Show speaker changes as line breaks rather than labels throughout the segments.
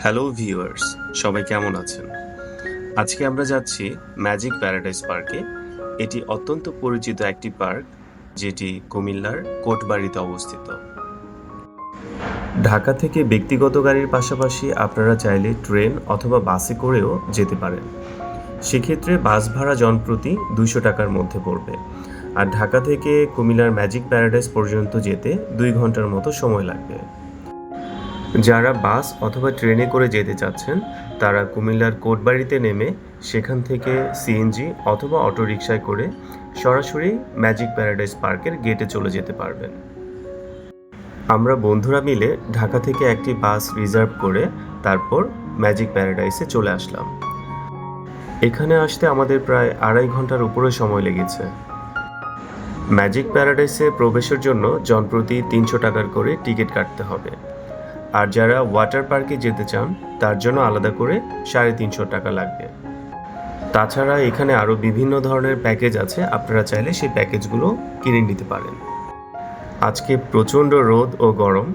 Hello viewers, সবাই কেমন আছেন? আজকে আমরা যাচ্ছি ম্যাজিক প্যারাডাইস পার্কে। এটি অত্যন্ত পরিচিত একটি পার্ক, যেটি কুমিল্লার কোটবাড়িতে অবস্থিত। ঢাকা থেকে ব্যক্তিগত গাড়ির পাশাপাশি আপনারা চাইলে ট্রেন অথবা বাসে করেও যেতে পারেন। সেক্ষেত্রে বাস ভাড়া জনপ্রতি 200 টাকার মধ্যে পড়বে। আর ঢাকা থেকে কুমিল্লার ম্যাজিক প্যারাডাইস পর্যন্ত যেতে 2 ঘন্টার মতো সময় লাগবে। যারা বাস অথবা ট্রেনে করে যেতে চাচ্ছেন তারা কুমিল্লার কোটবাড়িতে নেমে সেখান থেকে সিএনজি অথবা অটোরিকশায় করে সরাসরি ম্যাজিক প্যারাডাইস পার্কের গেটে চলে যেতে পারবেন। আমরা বন্ধুরা মিলে ঢাকা থেকে একটি বাস রিজার্ভ করে তারপর ম্যাজিক প্যারাডাইসে চলে আসলাম। এখানে আসতে আমাদের প্রায় 2.5 ঘন্টার উপরে সময় লেগেছে। ম্যাজিক প্যারাডাইসে প্রবেশের জন্য জনপ্রতি 300 টাকার করে টিকিট কাটতে হবে। আর যারা ওয়াটার পার্কে যেতে চান তার জন্য আলাদা করে 350 টাকা লাগবে। তাছাড়া এখানে আরও বিভিন্ন ধরনের প্যাকেজ আছে, আপনারা চাইলে সেই প্যাকেজগুলো কিনে নিতে পারেন। আজকে প্রচণ্ড রোদ ও গরম,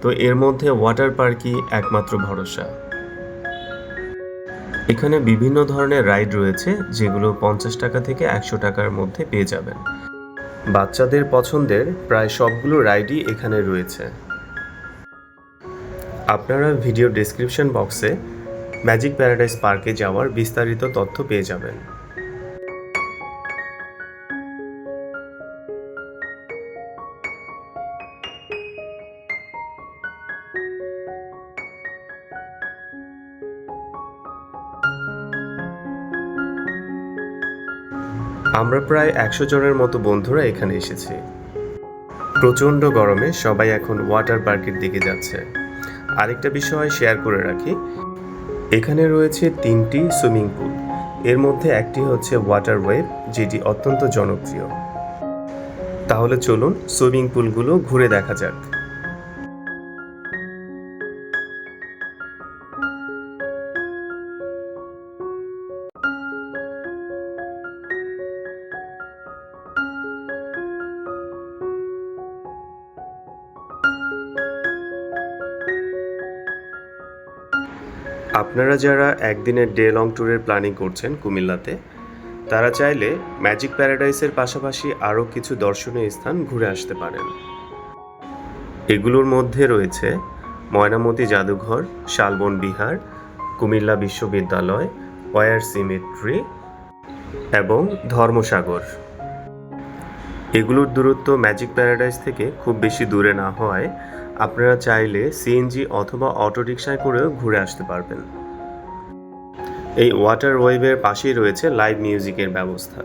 তো এর মধ্যে ওয়াটার পার্কই একমাত্র ভরসা। এখানে বিভিন্ন ধরনের রাইড রয়েছে, যেগুলো 50 টাকা থেকে 100 টাকার মধ্যে পেয়ে যাবেন। বাচ্চাদের পছন্দের প্রায় সবগুলো রাইডই এখানে রয়েছে। আপনারা ভিডিও ডেসক্রিপশন বক্সে ম্যাজিক প্যারাডাইস পার্কে যাওয়ার বিস্তারিত তথ্য পেয়ে যাবেন। আমরা প্রায় 100 জনের মতো বন্ধুরা এখানে এসেছি। প্রচণ্ড গরমে সবাই এখন ওয়াটার পার্কের দিকে যাচ্ছে। আরেকটা বিষয় শেয়ার করে রাখি, এখানে রয়েছে 3টি সুইমিং পুল। এর মধ্যে একটি হচ্ছে ওয়াটার ওয়েভ, যেটি অত্যন্ত জনপ্রিয়। তাহলে চলুন সুইমিং পুলগুলো ঘুরে দেখা যাক। আপনারা যারা একদিনের ডে লং ট্যুরের প্ল্যানিং করছেন কুমিল্লাতে, তারা চাইলে ম্যাজিক প্যারাডাইসের পাশাপাশি আরও কিছু দর্শনীয় স্থান ঘুরে আসতে পারেন। এগুলোর মধ্যে রয়েছে ময়নামতি জাদুঘর, শালবন বিহার, কুমিল্লা বিশ্ববিদ্যালয়, ওয়ার সিমেট্রি এবং ধর্মসাগর। এগুলোর দূরত্ব ম্যাজিক প্যারাডাইস থেকে খুব বেশি দূরে না হওয়ায় আপনারা চাইলে সিএনজি অথবা অটোরিকশায় করেও ঘুরে আসতে পারবেন। এই ওয়াটার ওয়েভের পাশেই রয়েছে লাইভ মিউজিকের ব্যবস্থা।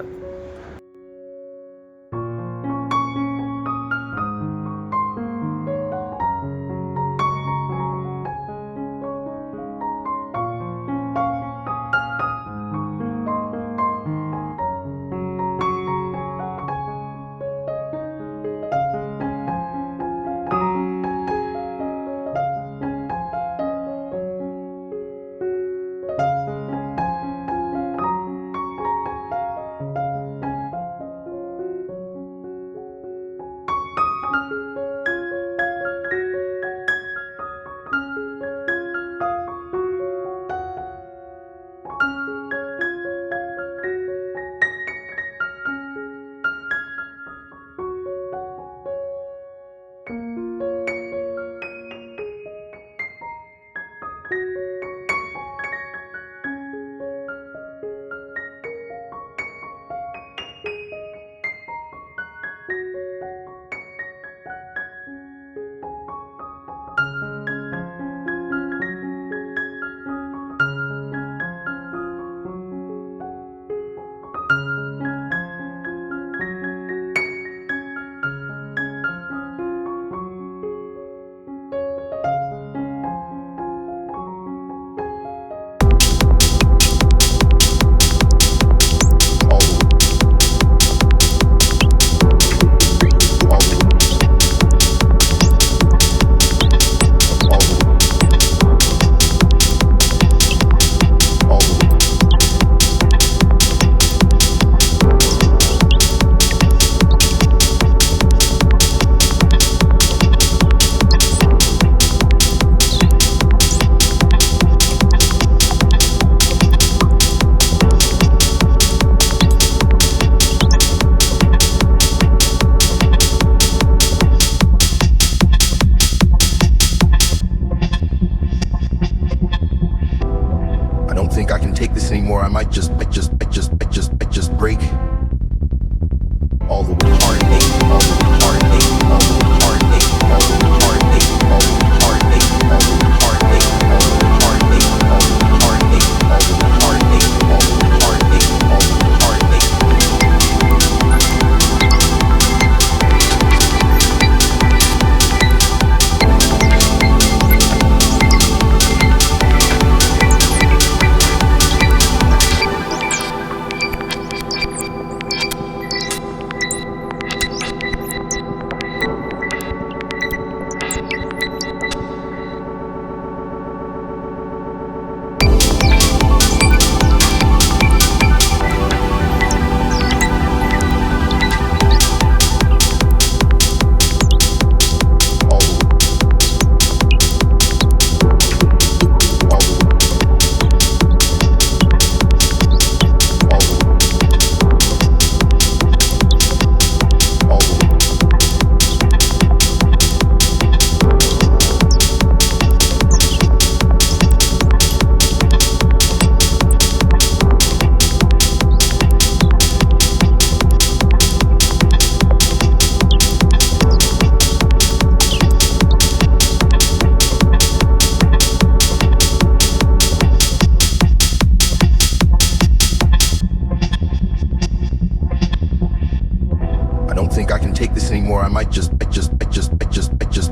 can take this anymore. I might just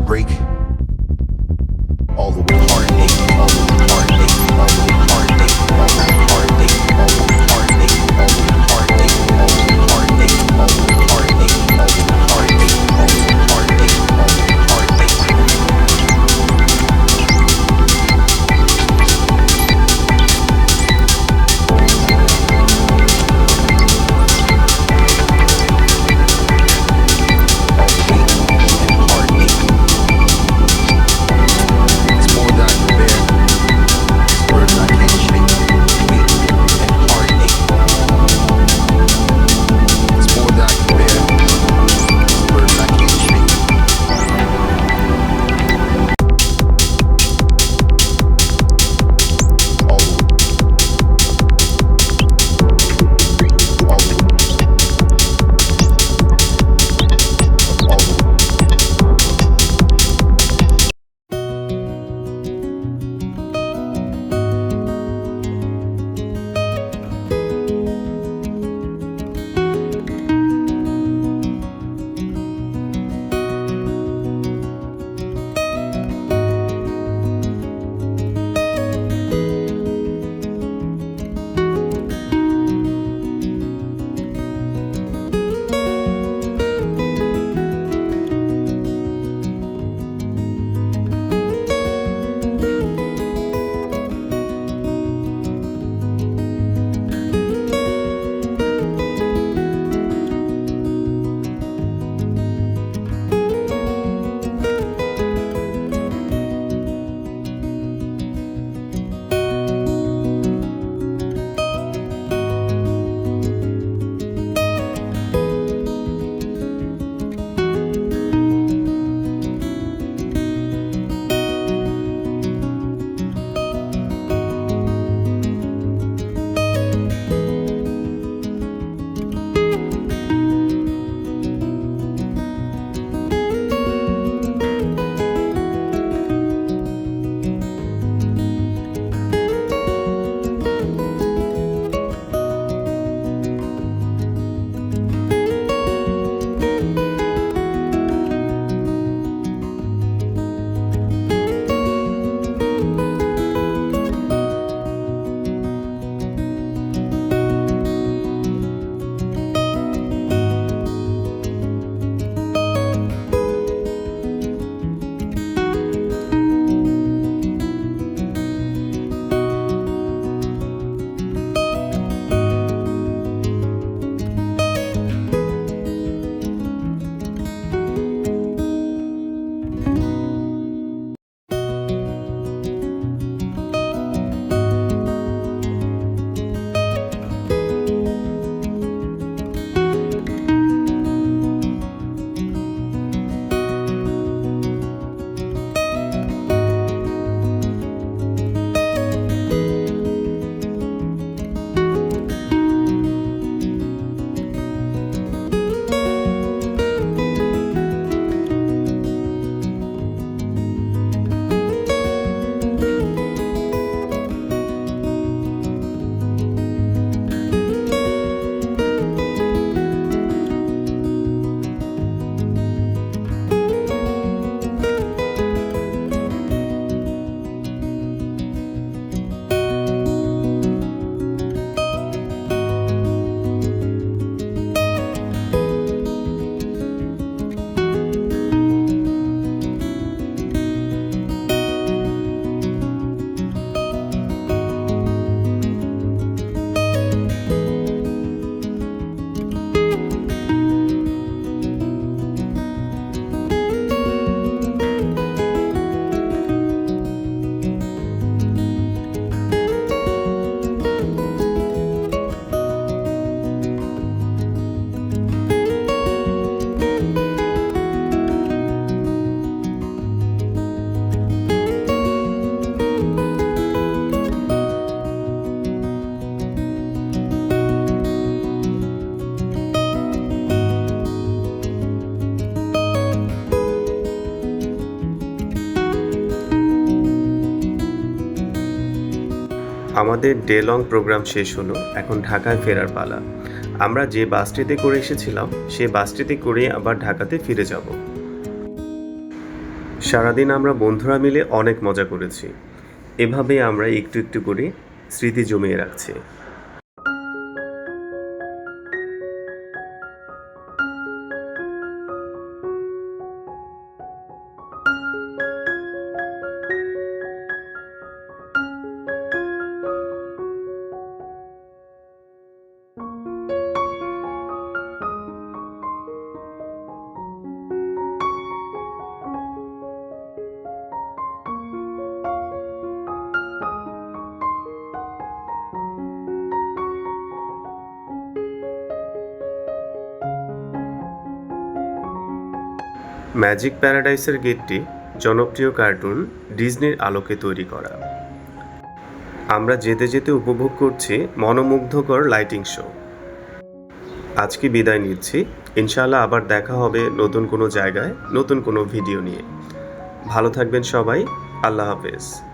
break all the way heartache, all the way heartache, all the way heartache, all the way heartache, all the way heartache, all the way heartache, all the way heartache, all the way heartache, all the way heartache, all the way heartache, all the way heartache.
আমাদের day long programme শেষ হলো, এখন ঢাকায় ফেরার পালা। আমরা যে বাসটিতে করে এসেছিলাম সেই বাসটিতে করে আবার ঢাকাতে ফিরে যাব। সারাদিন আমরা বন্ধুরা মিলে অনেক মজা করেছি। এভাবে আমরা একটু একটু করে স্মৃতি জমিয়ে রাখছি। ম্যাজিক প্যারাডাইসের গেটটি জনপ্রিয় কার্টুন ডিজনির আলোকে তৈরি করা। আমরা যেতে যেতে উপভোগ করছি মনোমুগ্ধকর লাইটিং শো। আজকে বিদায় নিচ্ছি। ইনশাআল্লাহ আবার দেখা হবে নতুন কোনো জায়গায় নতুন কোনো ভিডিও নিয়ে। ভালো থাকবেন সবাই। আল্লাহ হাফেজ।